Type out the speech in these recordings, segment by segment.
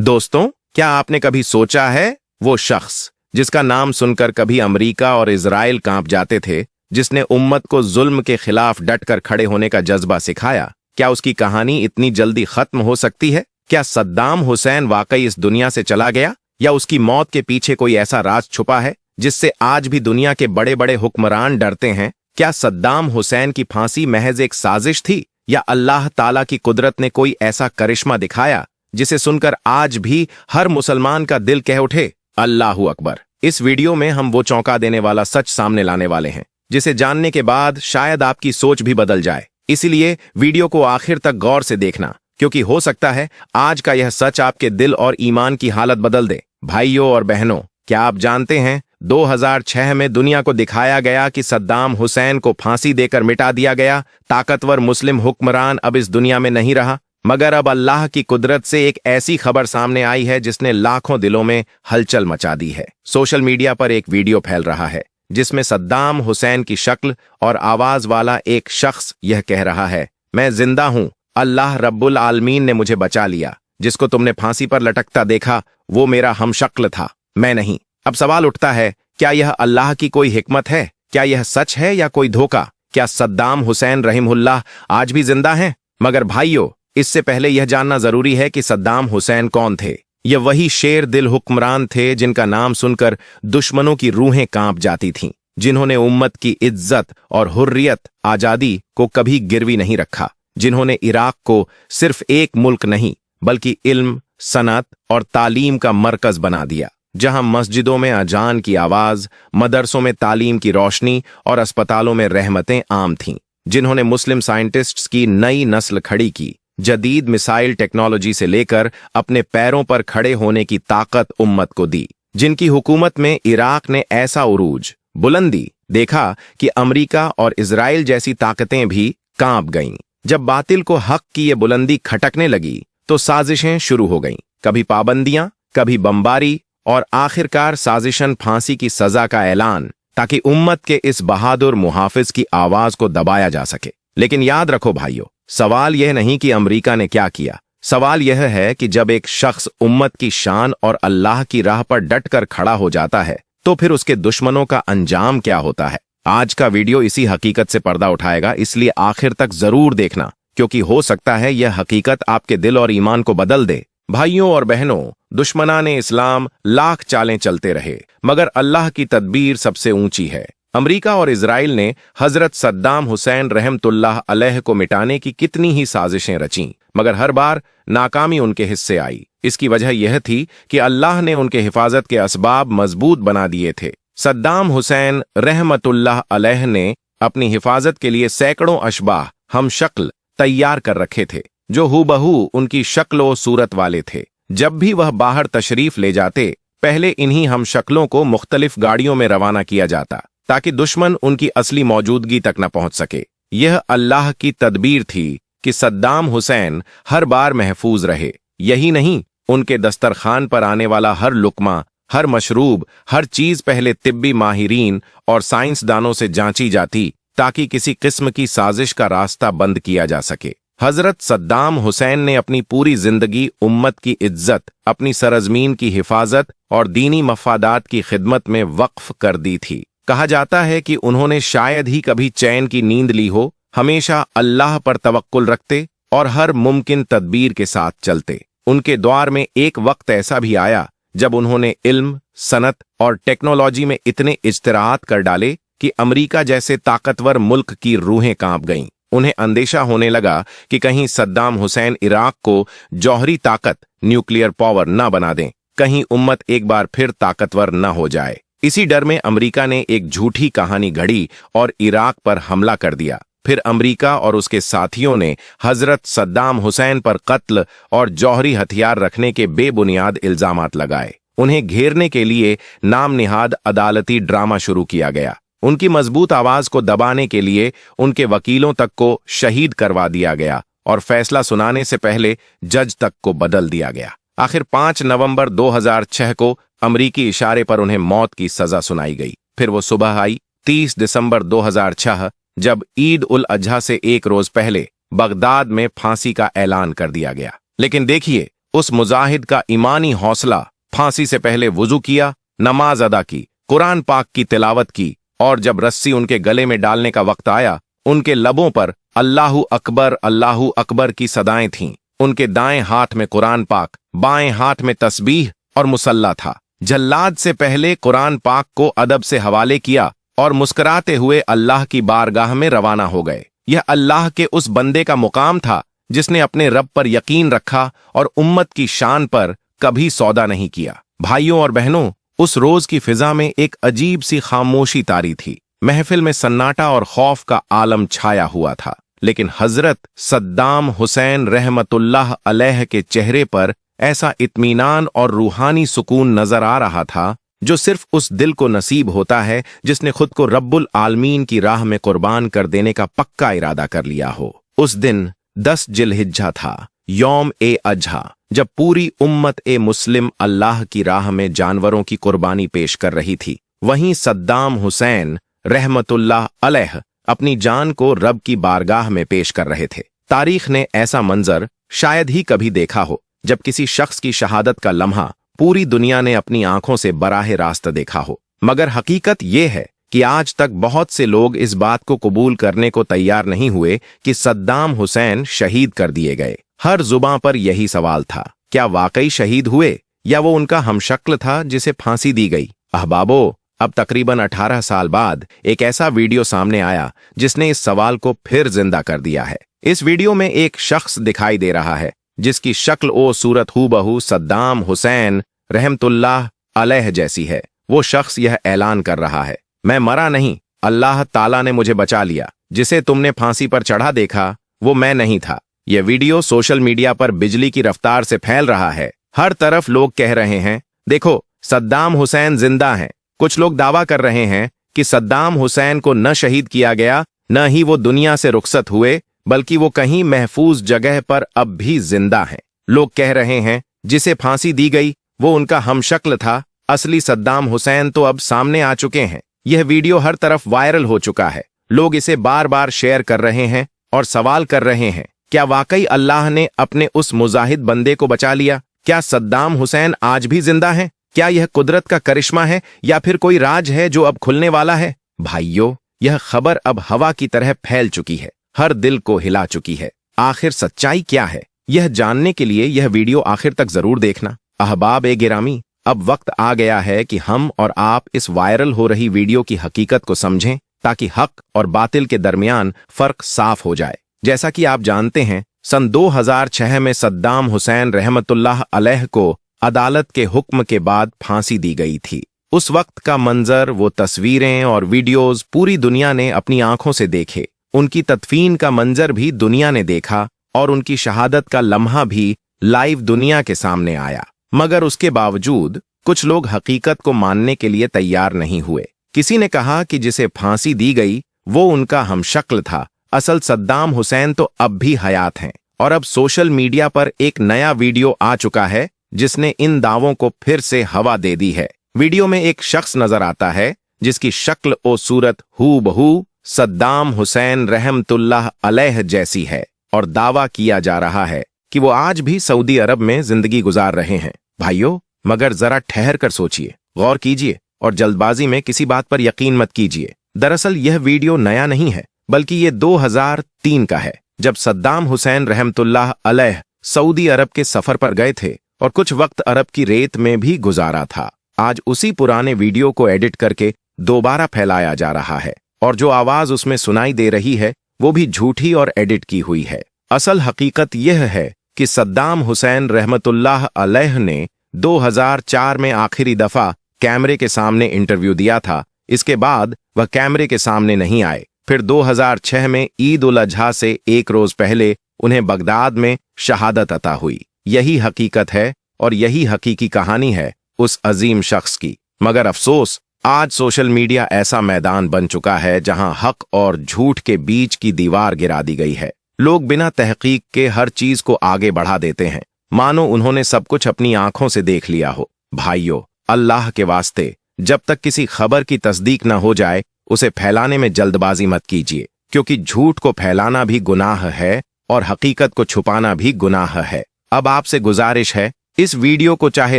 दोस्तों, क्या आपने कभी सोचा है वो शख्स जिसका नाम सुनकर कभी अमेरिका और इजराइल कांप जाते थे, जिसने उम्मत को जुल्म के खिलाफ डटकर खड़े होने का जज्बा सिखाया, क्या उसकी कहानी इतनी जल्दी खत्म हो सकती है? क्या सद्दाम हुसैन वाकई इस दुनिया से चला गया, या उसकी मौत के पीछे कोई ऐसा राज छुपा है जिससे आज भी दुनिया के बड़े बड़े हुक्मरान डरते हैं? क्या सद्दाम हुसैन की फांसी महज एक साजिश थी, या अल्लाह ताला की कुदरत ने कोई ऐसा करिश्मा दिखाया जिसे सुनकर आज भी हर मुसलमान का दिल कह उठे अल्लाहू अकबर? इस वीडियो में हम वो चौंका देने वाला सच सामने लाने वाले हैं जिसे जानने के बाद शायद आपकी सोच भी बदल जाए। इसीलिए वीडियो को आखिर तक गौर से देखना, क्योंकि हो सकता है आज का यह सच आपके दिल और ईमान की हालत बदल दे। भाइयों और बहनों, क्या आप जानते हैं 2006 में दुनिया को दिखाया गया कि सद्दाम हुसैन को फांसी देकर मिटा दिया गया ताकतवर मुस्लिम हुक्मरान अब इस दुनिया में नहीं रहा। मगर अब अल्लाह की कुदरत से एक ऐसी खबर सामने आई है जिसने लाखों दिलों में हलचल मचा दी है। सोशल मीडिया पर एक वीडियो फैल रहा है जिसमें सद्दाम हुसैन की शक्ल और आवाज वाला एक शख्स यह कह रहा है, मैं जिंदा हूं, अल्लाह रब्बुल आलमीन ने मुझे बचा लिया। जिसको तुमने फांसी पर लटकता देखा वो मेरा हमशक्ल था, मैं नहीं। अब सवाल उठता है, क्या यह अल्लाह की कोई हिकमत है? क्या यह सच है या कोई धोखा? क्या सद्दाम हुसैन रहीमुल्लाह आज भी जिंदा हैं? मगर भाइयों, इससे पहले यह जानना जरूरी है कि सद्दाम हुसैन कौन थे। यह वही शेर दिल हुक्मरान थे जिनका नाम सुनकर दुश्मनों की रूहें कांप जाती थीं, जिन्होंने उम्मत की इज्जत और हुर्रियत, आजादी को कभी गिरवी नहीं रखा, जिन्होंने इराक को सिर्फ एक मुल्क नहीं बल्कि इल्म, सनत और तालीम का मरकज बना दिया, जहां मस्जिदों में अजान की आवाज, मदरसों में तालीम की रोशनी और अस्पतालों में रहमतें आम थीं, जिन्होंने मुस्लिम साइंटिस्ट्स की नई नस्ल खड़ी की, जदीद मिसाइल टेक्नोलॉजी से लेकर अपने पैरों पर खड़े होने की ताकत उम्मत को दी, जिनकी हुकूमत में इराक ने ऐसा उरूज, बुलंदी देखा कि अमेरिका और इजराइल जैसी ताकतें भी कांप गईं। जब बातिल को हक की ये बुलंदी खटकने लगी तो साजिशें शुरू हो गईं, कभी पाबंदियां, कभी बमबारी और आखिरकार साजिशन फांसी की सजा का ऐलान, ताकि उम्मत के इस बहादुर मुहाफिज की आवाज को दबाया जा सके। लेकिन याद रखो भाइयों, सवाल यह नहीं कि अमेरिका ने क्या किया, सवाल यह है कि जब एक शख्स उम्मत की शान और अल्लाह की राह पर डटकर खड़ा हो जाता है तो फिर उसके दुश्मनों का अंजाम क्या होता है। आज का वीडियो इसी हकीकत से पर्दा उठाएगा, इसलिए आखिर तक जरूर देखना, क्योंकि हो सकता है यह हकीकत आपके दिल और ईमान को बदल दे। भाइयों और बहनों, दुश्मनाने इस्लाम लाख चालें चलते रहे, मगर अल्लाह की तदबीर सबसे ऊंची है। अमेरिका और इजराइल ने हजरत सद्दाम हुसैन रहमतुल्लाह अलैह को मिटाने की कितनी ही साजिशें रचीं, मगर हर बार नाकामी उनके हिस्से आई। इसकी वजह यह थी कि अल्लाह ने उनके हिफाजत के असबाब मजबूत बना दिए थे। सद्दाम हुसैन रहमतुल्लाह अलैह ने अपनी हिफाजत के लिए सैकड़ों अशबाह, हम शक्ल तैयार कर रखे थे, जो हूबहू उनकी शक्ल व सूरत वाले थे। जब भी वह बाहर तशरीफ ले जाते, पहले इन्हीं हम शक्लों को मुख्तलिफ गाड़ियों में रवाना किया जाता, ताकि दुश्मन उनकी असली मौजूदगी तक न पहुंच सके। यह अल्लाह की तदबीर थी कि सद्दाम हुसैन हर बार महफूज रहे। यही नहीं, उनके दस्तरखान पर आने वाला हर लुकमा, हर मशरूब, हर चीज पहले तिब्बी माहिरीन और साइंसदानों से जांची जाती, ताकि किसी किस्म की साजिश का रास्ता बंद किया जा सके। हजरत सद्दाम हुसैन ने अपनी पूरी जिंदगी उम्मत की इज्जत, अपनी सरजमीन की हिफाजत और दीनी मफादात की खिदमत में वक्फ कर दी थी। कहा जाता है कि उन्होंने शायद ही कभी चैन की नींद ली हो, हमेशा अल्लाह पर तवक्कुल रखते और हर मुमकिन तदबीर के साथ चलते। उनके द्वार में एक वक्त ऐसा भी आया जब उन्होंने इल्म, सनत और टेक्नोलॉजी में इतने इज्तिरात कर डाले कि अमेरिका जैसे ताकतवर मुल्क की रूहें कांप गईं। उन्हें अंदेशा होने लगा कि कहीं सद्दाम हुसैन इराक को जौहरी ताकत, न्यूक्लियर पावर न बना दें, कहीं उम्मत एक बार फिर ताकतवर न हो जाए। इसी डर में अमेरिका ने एक झूठी कहानी घड़ी और इराक पर हमला कर दिया। फिर अमेरिका और उसके साथियों ने हजरत सद्दाम हुसैन पर कत्ल और जौहरी हथियार रखने के बेबुनियाद इल्जामात लगाए। उन्हें घेरने के लिए नाम निहाद अदालती ड्रामा शुरू किया गया। उनकी मजबूत आवाज को दबाने के लिए उनके वकीलों तक को शहीद करवा दिया गया और फैसला सुनाने से पहले जज तक को बदल दिया गया। आखिर 5 नवंबर 2006 को अमरीकी इशारे पर उन्हें मौत की सजा सुनाई गई। फिर वो सुबह आई 30 दिसंबर 2006, जब ईद उल अजहा से एक रोज पहले बगदाद में फांसी का ऐलान कर दिया गया। लेकिन देखिए, उस मुजाहिद का ईमानी हौसला। फांसी से पहले वुजू किया, नमाज अदा की, कुरान पाक की तिलावत की, और जब रस्सी उनके गले में डालने का वक्त आया, उनके लबों पर अल्लाहु अकबर की सदाएं थीं। उनके दाएं हाथ में कुरान पाक, बाएं हाथ में तस्बीह और मुसल्ला था। जल्लाद से पहले कुरान पाक को अदब से हवाले किया और मुस्कुराते हुए अल्लाह की बारगाह में रवाना हो गए। यह अल्लाह के उस बंदे का मुकाम था जिसने अपने रब पर यकीन रखा और उम्मत की शान पर कभी सौदा नहीं किया। भाइयों और बहनों, उस रोज की फिजा में एक अजीब सी खामोशी तारी थी। महफिल में सन्नाटा और खौफ का आलम छाया हुआ था, लेकिन हजरत सद्दाम हुसैन रहमतुल्लाह अलैह के चेहरे पर ऐसा इत्मीनान और रूहानी सुकून नजर आ रहा था जो सिर्फ उस दिल को नसीब होता है जिसने खुद को रब्बुल आलमीन की राह में कुर्बान कर देने का पक्का इरादा कर लिया हो। उस दिन 10 जिलहिज्जा था, यौम ए अजहा, जब पूरी उम्मत ए मुस्लिम अल्लाह की राह में जानवरों की कुर्बानी पेश कर रही थी। वहीं सद्दाम हुसैन रहमतुल्लाह अलैह अपनी जान को रब की बारगाह में पेश कर रहे थे। तारीख ने ऐसा मंजर शायद ही कभी देखा हो जब किसी शख्स की शहादत का लम्हा पूरी दुनिया ने अपनी आंखों से बराह रास्त देखा हो। मगर हकीकत यह है कि आज तक बहुत से लोग इस बात को कबूल करने को तैयार नहीं हुए कि सद्दाम हुसैन शहीद कर दिए गए। हर जुबां पर यही सवाल था, क्या वाकई शहीद हुए या वो उनका हमशक्ल था जिसे फांसी दी गई? अहबाबो, अब तकरीबन 18 साल बाद एक ऐसा वीडियो सामने आया जिसने इस सवाल को फिर जिंदा कर दिया है। इस वीडियो में एक शख्स दिखाई दे रहा है जिसकी शक्ल ओ सूरत हूबहू सद्दाम हुसैन रहमतुल्लाह अलैह जैसी है। वो शख्स यह ऐलान कर रहा है, मैं मरा नहीं, अल्लाह ताला ने मुझे बचा लिया। जिसे तुमने फांसी पर चढ़ा देखा वो मैं नहीं था। यह वीडियो सोशल मीडिया पर बिजली की रफ्तार से फैल रहा है। हर तरफ लोग कह रहे हैं, देखो सद्दाम हुसैन जिंदा हैं। कुछ लोग दावा कर रहे हैं कि सद्दाम हुसैन को न शहीद किया गया, न ही वो दुनिया से रुखसत हुए, बल्कि वो कहीं महफूज जगह पर अब भी जिंदा हैं। लोग कह रहे हैं जिसे फांसी दी गई वो उनका हमशक्ल था, असली सद्दाम हुसैन तो अब सामने आ चुके हैं। यह वीडियो हर तरफ वायरल हो चुका है। लोग इसे बार बार शेयर कर रहे हैं और सवाल कर रहे हैं, क्या वाकई अल्लाह ने अपने उस मुजाहिद बंदे को बचा लिया? क्या सद्दाम हुसैन आज भी जिंदा हैं? क्या यह कुदरत का करिश्मा है या फिर कोई राज है जो अब खुलने वाला है? भाइयों, यह खबर अब हवा की तरह फैल चुकी है, हर दिल को हिला चुकी है। आखिर सच्चाई क्या है, यह जानने के लिए यह वीडियो आखिर तक जरूर देखना। अहबाब ए गिरामी, अब वक्त आ गया है कि हम और आप इस वायरल हो रही वीडियो की हकीकत को समझें, ताकि हक और बातिल के दरमियान फर्क साफ हो जाए। जैसा कि आप जानते हैं, सन 2006 में सद्दाम हुसैन रहमतुल्लाह अलैह को अदालत के हुक्म के बाद फांसी दी गई थी। उस वक्त का मंजर, वो तस्वीरें और वीडियोज पूरी दुनिया ने अपनी आंखों से देखे। उनकी तदफीन का मंजर भी दुनिया ने देखा और उनकी शहादत का लम्हा भी लाइव दुनिया के सामने आया। मगर उसके बावजूद कुछ लोग हकीकत को मानने के लिए तैयार नहीं हुए। किसी ने कहा कि जिसे फांसी दी गई वो उनका हमशक्ल था, असल सद्दाम हुसैन तो अब भी हयात हैं। और अब सोशल मीडिया पर एक नया वीडियो आ चुका है जिसने इन दावों को फिर से हवा दे दी है। वीडियो में एक शख्स नजर आता है जिसकी शक्ल ओ सूरत हूबहू सद्दाम हुसैन रहमतुल्लाह अलैह जैसी है और दावा किया जा रहा है कि वो आज भी सऊदी अरब में जिंदगी गुजार रहे हैं। भाइयों, मगर जरा ठहर कर सोचिए, गौर कीजिए और जल्दबाजी में किसी बात पर यकीन मत कीजिए। दरअसल यह वीडियो नया नहीं है, बल्कि ये 2003 का है, जब सद्दाम हुसैन रहमतुल्लाह अलैह सऊदी अरब के सफर पर गए थे और कुछ वक्त अरब की रेत में भी गुजारा था। आज उसी पुराने वीडियो को एडिट करके दोबारा फैलाया जा रहा है और जो आवाज उसमें सुनाई दे रही है वो भी झूठी और एडिट की हुई है। असल हकीकत यह है कि सद्दाम हुसैन रहमतुल्लाह अलैह ने 2004 में आखिरी दफा कैमरे के सामने इंटरव्यू दिया था। इसके बाद वह कैमरे के सामने नहीं आए। फिर 2006 में ईद उल अजहा से एक रोज पहले उन्हें बगदाद में शहादत अता हुई। यही हकीकत है और यही हकीकी कहानी है उस अजीम शख्स की। मगर अफसोस, आज सोशल मीडिया ऐसा मैदान बन चुका है जहां हक और झूठ के बीच की दीवार गिरा दी गई है। लोग बिना तहकीक के हर चीज को आगे बढ़ा देते हैं, मानो उन्होंने सब कुछ अपनी आंखों से देख लिया हो। भाइयों, अल्लाह के वास्ते, जब तक किसी खबर की तस्दीक न हो जाए उसे फैलाने में जल्दबाजी मत कीजिए, क्योंकि झूठ को फैलाना भी गुनाह है और हकीकत को छुपाना भी गुनाह है। अब आपसे गुजारिश है, इस वीडियो को चाहे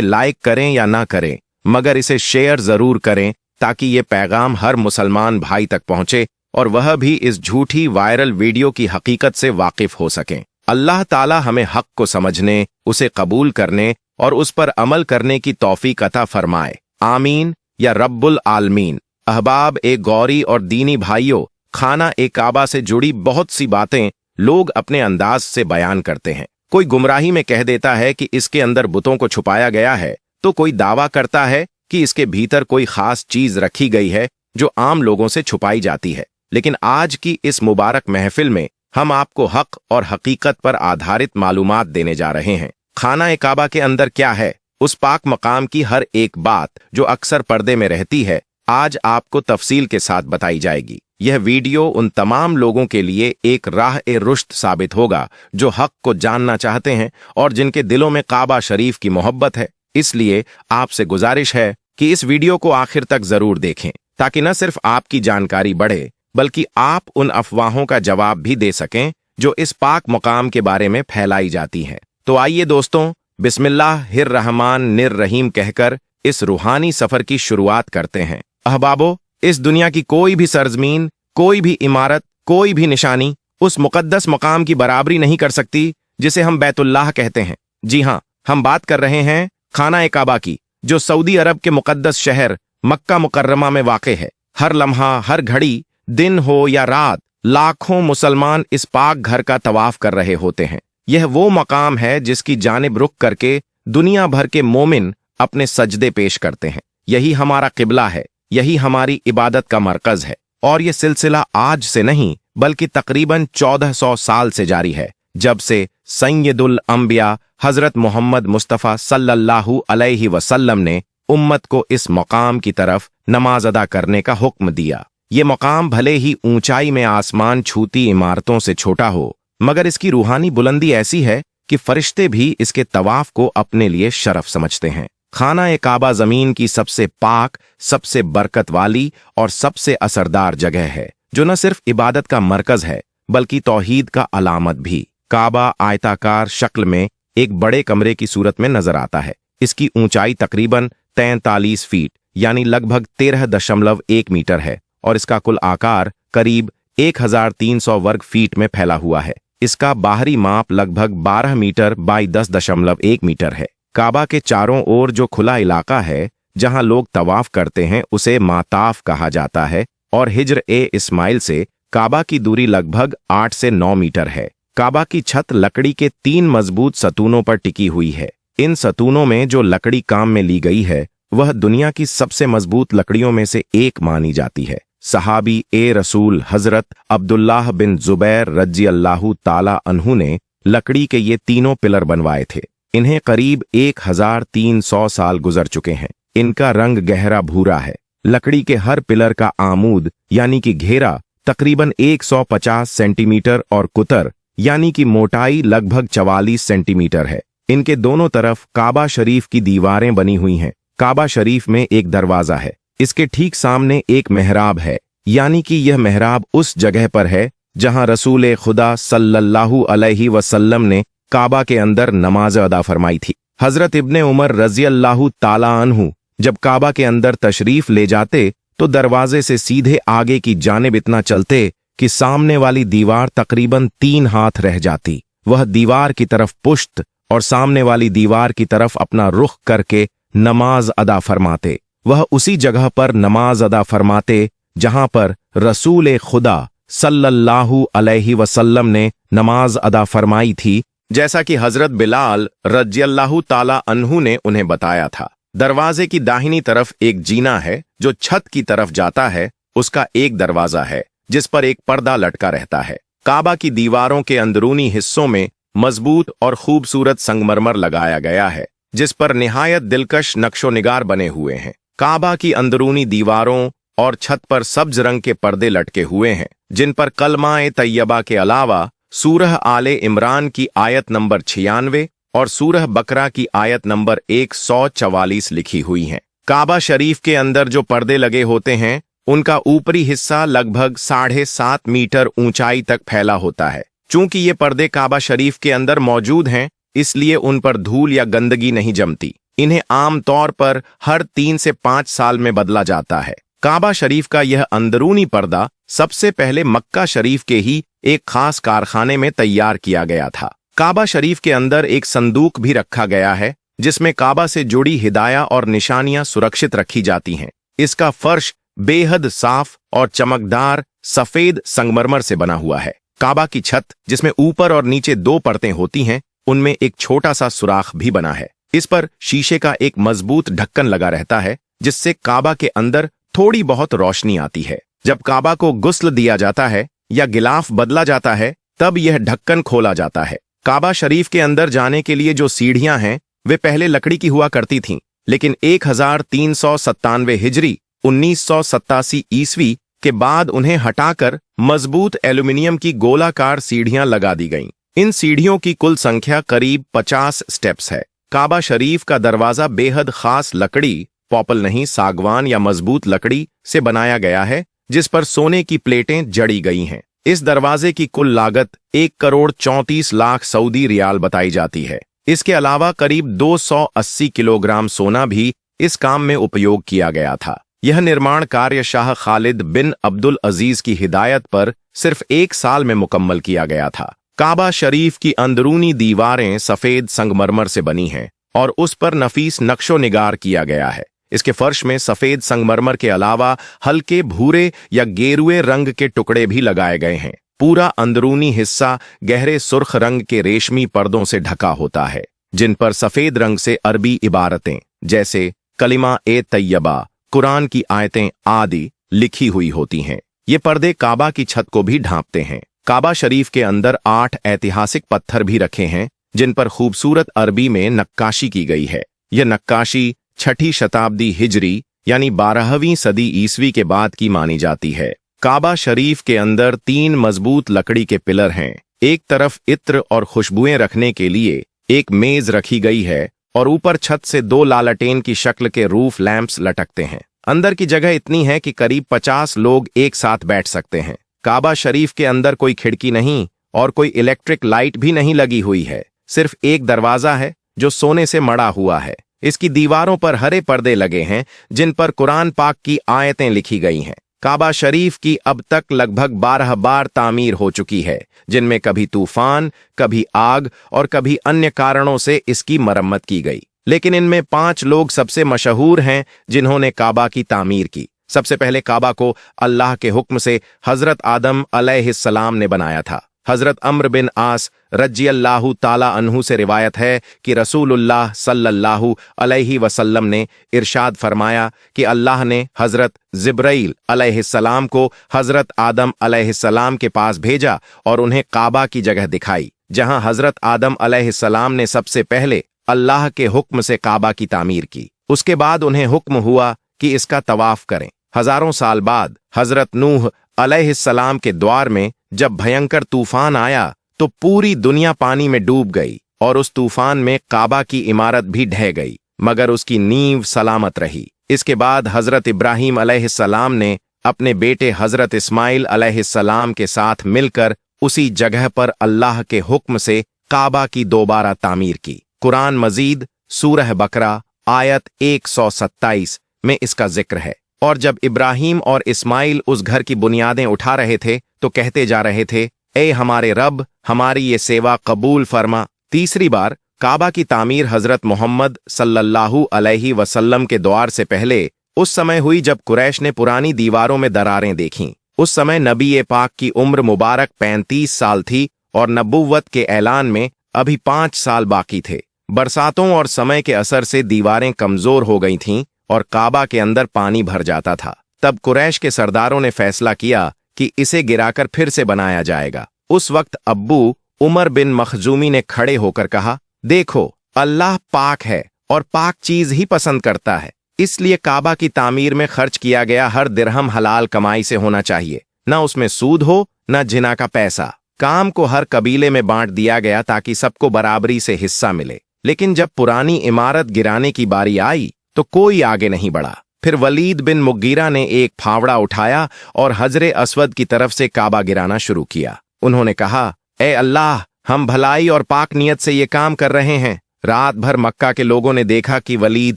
लाइक करें या ना करें, मगर इसे शेयर जरूर करें ताकि ये पैगाम हर मुसलमान भाई तक पहुंचे और वह भी इस झूठी वायरल वीडियो की हकीकत से वाकिफ हो सकें। अल्लाह ताला हमें हक को समझने, उसे कबूल करने और उस पर अमल करने की तौफीक अता फरमाए। आमीन या रब्बुल आलमीन। अहबाब ए गौरी और दीनी भाइयों, खाना ए काबा से जुड़ी बहुत सी बातें लोग अपने अंदाज से बयान करते हैं। कोई गुमराही में कह देता है कि इसके अंदर बुतों को छुपाया गया है, तो कोई दावा करता है कि इसके भीतर कोई खास चीज रखी गई है जो आम लोगों से छुपाई जाती है। लेकिन आज की इस मुबारक महफिल में हम आपको हक और हकीकत पर आधारित मालूमात देने जा रहे हैं। खाना ए काबा के अंदर क्या है, उस पाक मकाम की हर एक बात जो अक्सर पर्दे में रहती है, आज आपको तफसील के साथ बताई जाएगी। यह वीडियो उन तमाम लोगों के लिए एक राह ए रुश्त साबित होगा जो हक को जानना चाहते हैं और जिनके दिलों में काबा शरीफ की मोहब्बत है। इसलिए आपसे गुजारिश है कि इस वीडियो को आखिर तक जरूर देखें ताकि न सिर्फ आपकी जानकारी बढ़े बल्कि आप उन अफवाहों का जवाब भी दे सकें जो इस पाक मकाम के बारे में फैलाई जाती हैं। तो आइए दोस्तों, बिस्मिल्लाहिर्रहमानिर्रहीम कहकर इस रूहानी सफर की शुरुआत करते हैं। अहबाबो, इस दुनिया की कोई भी सरजमीन, कोई भी इमारत, कोई भी निशानी उस मुकद्दस मकाम की बराबरी नहीं कर सकती जिसे हम बैतुल्लाह कहते हैं। जी हाँ, हम बात कर रहे हैं खाना ए काबा की, जो सऊदी अरब के मुकद्दस शहर मक्का मुकर्रमा में वाक़े है। हर लम्हा, हर घड़ी, दिन हो या रात, लाखों मुसलमान इस पाक घर का तवाफ कर रहे होते हैं। यह वो मकाम है जिसकी जानिब रुख करके दुनिया भर के मोमिन अपने सजदे पेश करते हैं। यही हमारा किबला है, यही हमारी इबादत का मरकज है। और यह सिलसिला आज से नहीं बल्कि तकरीबन 1400 साल से जारी है, जब से सैयदुल अंबिया हजरत मोहम्मद मुस्तफ़ा सल्लल्लाहु अलैहि वसल्लम ने उम्मत को इस मकाम की तरफ नमाज अदा करने का हुक्म दिया। ये मकाम भले ही ऊंचाई में आसमान छूती इमारतों से छोटा हो, मगर इसकी रूहानी बुलंदी ऐसी है कि फरिश्ते भी इसके तवाफ को अपने लिए शरफ समझते हैं। खाना ए काबा जमीन की सबसे पाक, सबसे बरकत वाली और सबसे असरदार जगह है, जो न सिर्फ इबादत का मरकज है बल्कि तौहीद का अलामत भी। काबा आयताकार शक्ल में एक बड़े कमरे की सूरत में नजर आता है। इसकी ऊंचाई तकरीबन 43 फीट यानी लगभग 13.1 मीटर है और इसका कुल आकार करीब 1300 वर्ग फीट में फैला हुआ है। इसका बाहरी माप लगभग 12 मीटर बाई 10.1 मीटर है। काबा के चारों ओर जो खुला इलाका है जहां लोग तवाफ करते हैं उसे माताफ कहा जाता है और हिज्र ए इस्माइल से काबा की दूरी लगभग 8 से 9 मीटर है। काबा की छत लकड़ी के 3 मजबूत सतूनों पर टिकी हुई है। इन सतूनों में जो लकड़ी काम में ली गई है वह दुनिया की सबसे मजबूत लकड़ियों में से एक मानी जाती है। सहाबी ए रसूल हजरत अब्दुल्लाह बिन जुबैर रज़ियल्लाहु ताला अन्हु ने लकड़ी के ये तीनों पिलर बनवाए थे। इन्हें करीब 1300 साल गुजर चुके हैं। इनका रंग गहरा भूरा है। लकड़ी के हर पिलर का आमूद यानी कि घेरा तकरीबन 150 सेंटीमीटर और कुतर यानी कि मोटाई लगभग 44 सेंटीमीटर है। इनके दोनों तरफ काबा शरीफ की दीवारें बनी हुई हैं। काबा शरीफ में एक दरवाजा है। इसके ठीक सामने एक मेहराब है, यानी कि यह मेहराब उस जगह पर है जहां रसूल खुदा सल्लल्लाहु अलैहि वसल्लम ने काबा के अंदर नमाज अदा फरमाई थी। हजरत इब्ने उमर रज़ियल्लाहु ताला अन्हु जब काबा के अंदर तशरीफ ले जाते तो दरवाजे से सीधे आगे की जानिब इतना चलते कि सामने वाली दीवार तकरीबन 3 हाथ रह जाती। वह दीवार की तरफ पुश्त और सामने वाली दीवार की तरफ अपना रुख करके नमाज अदा फरमाते। वह उसी जगह पर नमाज अदा फरमाते जहां पर रसूल खुदा सल्लल्लाहु अलैहि वसल्लम ने नमाज अदा फरमाई थी, जैसा कि हजरत बिलाल रज़ियल्लाहु ताला अन्हु ने उन्हें बताया था। दरवाजे की दाहिनी तरफ एक जीना है जो छत की तरफ जाता है। उसका एक दरवाजा है जिस पर एक पर्दा लटका रहता है। काबा की दीवारों के अंदरूनी हिस्सों में मजबूत और खूबसूरत संगमरमर लगाया गया है जिस पर निहायत दिलकश नक्शो निगार बने हुए हैं। काबा की अंदरूनी दीवारों और छत पर सब्ज रंग के पर्दे लटके हुए हैं जिन पर कलमा-ए तैयबा के अलावा सूरह आले इमरान की आयत नंबर 96 और सूरह बकरा की आयत नंबर 144 लिखी हुई हैं। काबा शरीफ के अंदर जो पर्दे लगे होते हैं उनका ऊपरी हिस्सा लगभग 7.5 मीटर ऊंचाई तक फैला होता है। चूंकि ये पर्दे काबा शरीफ के अंदर मौजूद हैं इसलिए उन पर धूल या गंदगी नहीं जमती। इन्हें आम तौर पर हर 3 से 5 साल में बदला जाता है। काबा शरीफ का यह अंदरूनी पर्दा सबसे पहले मक्का शरीफ के ही एक खास कारखाने में तैयार किया गया था। काबा शरीफ के अंदर एक संदूक भी रखा गया है जिसमें काबा से जुड़ी हिदाया और निशानियां सुरक्षित रखी जाती हैं। इसका फर्श बेहद साफ और चमकदार सफेद संगमरमर से बना हुआ है। काबा की छत, जिसमें ऊपर और नीचे 2 परतें होती हैं, उनमें एक छोटा सा सुराख भी बना है। इस पर शीशे का एक मजबूत ढक्कन लगा रहता है जिससे काबा के अंदर थोड़ी बहुत रोशनी आती है। जब काबा को गुस्ल दिया जाता है या गिलाफ बदला जाता है तब यह ढक्कन खोला जाता है। काबा शरीफ के अंदर जाने के लिए जो सीढ़ियां हैं वे पहले लकड़ी की हुआ करती थीं, लेकिन 1397 हिजरी 1987 ईस्वी के बाद उन्हें हटाकर मजबूत एल्यूमिनियम की गोलाकार सीढ़ियां लगा दी गईं। इन सीढ़ियों की कुल संख्या करीब 50 स्टेप्स है। काबा शरीफ का दरवाजा बेहद खास लकड़ी, पॉपल नहीं सागवान या मजबूत लकड़ी से बनाया गया है जिस पर सोने की प्लेटें जड़ी गई हैं। इस दरवाजे की कुल लागत 1,34,00,000 सऊदी रियाल बताई जाती है। इसके अलावा करीब 280 किलोग्राम सोना भी इस काम में उपयोग किया गया था। यह निर्माण कार्य शाह खालिद बिन अब्दुल अजीज की हिदायत पर सिर्फ 1 साल में मुकम्मल किया गया था। काबा शरीफ की अंदरूनी दीवारें सफेद संगमरमर से बनी हैं और उस पर नफीस नक्शो निगार किया गया है। इसके फर्श में सफेद संगमरमर के अलावा हल्के भूरे या गेरुए रंग के टुकड़े भी लगाए गए हैं। पूरा अंदरूनी हिस्सा गहरे सुर्ख रंग के रेशमी पर्दों से ढका होता है जिन पर सफेद रंग से अरबी इबारतें जैसे कलिमा ए तैयबा, कुरान की आयतें आदि लिखी हुई होती हैं। ये पर्दे काबा की छत को भी ढांपते हैं। काबा शरीफ के अंदर 8 ऐतिहासिक पत्थर भी रखे हैं जिन पर खूबसूरत अरबी में नक्काशी की गई है। यह नक्काशी 6ठी शताब्दी हिजरी यानी 12वीं सदी ईस्वी के बाद की मानी जाती है। काबा शरीफ के अंदर 3 मजबूत लकड़ी के पिलर हैं। एक तरफ इत्र और खुशबुएं रखने के लिए एक मेज रखी गई है और ऊपर छत से 2 लालटेन की शक्ल के रूफ लैंप्स लटकते हैं। अंदर की जगह इतनी है कि करीब 50 लोग एक साथ बैठ सकते हैं। काबा शरीफ के अंदर कोई खिड़की नहीं और कोई इलेक्ट्रिक लाइट भी नहीं लगी हुई है। सिर्फ एक दरवाजा है जो सोने से मढ़ा हुआ है। इसकी दीवारों पर हरे पर्दे लगे हैं जिन पर कुरान पाक की आयतें लिखी गई हैं। काबा शरीफ की अब तक लगभग 12 बार तामीर हो चुकी है जिनमें कभी तूफान, कभी आग और कभी अन्य कारणों से इसकी मरम्मत की गई। लेकिन इनमें 5 लोग सबसे मशहूर हैं जिन्होंने काबा की तामीर की। सबसे पहले काबा को अल्लाह के हुक्म से हजरत आदम अलैहिस्सलाम ने बनाया था। हजरत अम्र बिन आस रज़ियल्लाहु ताला अन्हु से रिवायत है कि रसूलुल्लाह सल्लल्लाहु अलैहि वसल्लम ने इरशाद फरमाया कि अल्लाह ने हजरत जिब्राइल अलैहिस्सलाम को हजरत आदम अलैहिस्सलाम के पास भेजा और उन्हें काबा की जगह दिखाई जहां हजरत आदम अलैहिस्सलाम ने सबसे पहले अल्लाह के हुक्म से काबा की तामीर की। उसके बाद उन्हें हुक्म हुआ कि इसका तवाफ करें। हजारों साल बाद हजरत नूह अलैहिस्सलाम के द्वार में जब भयंकर तूफान आया तो पूरी दुनिया पानी में डूब गई और उस तूफान में काबा की इमारत भी ढह गई, मगर उसकी नींव सलामत रही। इसके बाद हजरत इब्राहीम अलैहिस्सलाम ने अपने बेटे हजरत इस्माइल अलैहिस्सलाम के साथ मिलकर उसी जगह पर अल्लाह के हुक्म से काबा की दोबारा तामीर की। कुरान मजीद सूरह बकरा आयत 127 में इसका जिक्र है। और जब इब्राहीम और इस्माइल उस घर की बुनियादें उठा रहे थे तो कहते जा रहे थे, ए हमारे रब, हमारी ये सेवा कबूल फरमा। तीसरी बार काबा की तामीर हजरत मोहम्मद सल्लल्लाहु अलैहि वसल्लम के द्वार से पहले उस समय हुई जब कुरैश ने पुरानी दीवारों में दरारें देखीं। उस समय नबी पाक की उम्र मुबारक 35 साल थी और नबुव्वत के ऐलान में अभी 5 साल बाकी थे। बरसातों और समय के असर से दीवारें कमजोर हो गई थीं और काबा के अंदर पानी भर जाता था। तब कुरैश के सरदारों ने फैसला किया कि इसे गिराकर फिर से बनाया जाएगा। उस वक्त अब्बू उमर बिन मखजूमी ने खड़े होकर कहा, देखो अल्लाह पाक है और पाक चीज ही पसंद करता है, इसलिए काबा की तामीर में खर्च किया गया हर दिरहम हलाल कमाई से होना चाहिए, न उसमें सूद हो न जिना का पैसा। काम को हर कबीले में बांट दिया गया ताकि सबको बराबरी से हिस्सा मिले। लेकिन जब पुरानी इमारत गिराने की बारी आई तो कोई आगे नहीं बढ़ा। फिर वलीद बिन मुगीरा ने एक फावड़ा उठाया और हजरे अस्वद की तरफ से काबा गिराना शुरू किया। उन्होंने कहा, ए अल्लाह, हम भलाई और पाक नियत से ये काम कर रहे हैं। रात भर मक्का के लोगों ने देखा कि वलीद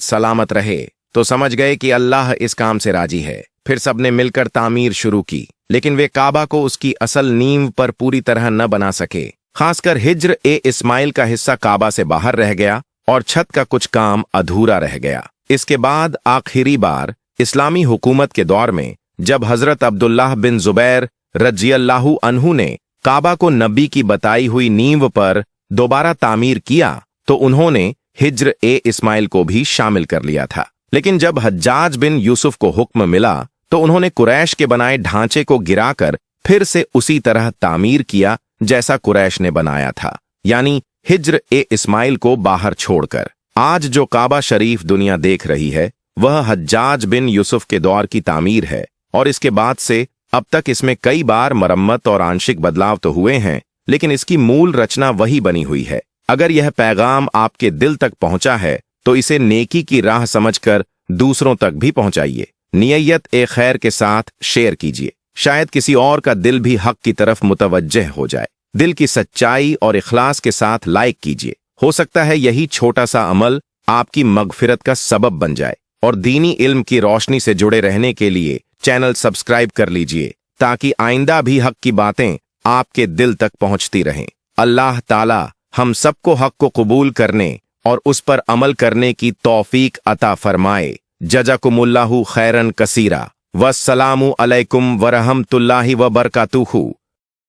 सलामत रहे तो समझ गए कि अल्लाह इस काम से राजी है। फिर सबने मिलकर तामीर शुरू की, लेकिन वे काबा को उसकी असल नींव पर पूरी तरह न बना सके। खासकर हिज्र ए इस्माइल का हिस्सा काबा से बाहर रह गया और छत का कुछ काम अधूरा रह गया। इसके बाद आखिरी बार इस्लामी हुकूमत के दौर में जब हजरत अब्दुल्लाह बिन जुबैर रज़ियल्लाहु अन्हु ने काबा को नबी की बताई हुई नींव पर दोबारा तामीर किया तो उन्होंने हिज्र ए इस्माइल को भी शामिल कर लिया था। लेकिन जब हज्जाज बिन यूसुफ को हुक्म मिला तो उन्होंने कुरैश के बनाए ढांचे को गिराकर फिर से उसी तरह तामीर किया जैसा कुरैश ने बनाया था, यानी हिज्र ए इस्माइल को बाहर छोड़कर। आज जो काबा शरीफ दुनिया देख रही है वह हज्जाज बिन यूसुफ के दौर की तामीर है, और इसके बाद से अब तक इसमें कई बार मरम्मत और आंशिक बदलाव तो हुए हैं, लेकिन इसकी मूल रचना वही बनी हुई है। अगर यह पैगाम आपके दिल तक पहुंचा है तो इसे नेकी की राह समझकर दूसरों तक भी पहुंचाइए। नियत ए खैर के साथ शेयर कीजिए, शायद किसी और का दिल भी हक की तरफ मुतवज्जह हो जाए। दिल की सच्चाई और इखलास के साथ लाइक कीजिए, हो सकता है यही छोटा सा अमल आपकी मगफिरत का सबब बन जाए। और दीनी इल्म की रोशनी से जुड़े रहने के लिए चैनल सब्सक्राइब कर लीजिए ताकि आइंदा भी हक की बातें आपके दिल तक पहुंचती रहें। अल्लाह ताला हम सबको हक को कबूल करने और उस पर अमल करने की तौफीक अता फरमाए। जज़ाकुमुल्लाहु खैरन कसीरा। वस्सलामु अलैकुम वरहमतुल्लाहि वबरकातुहू।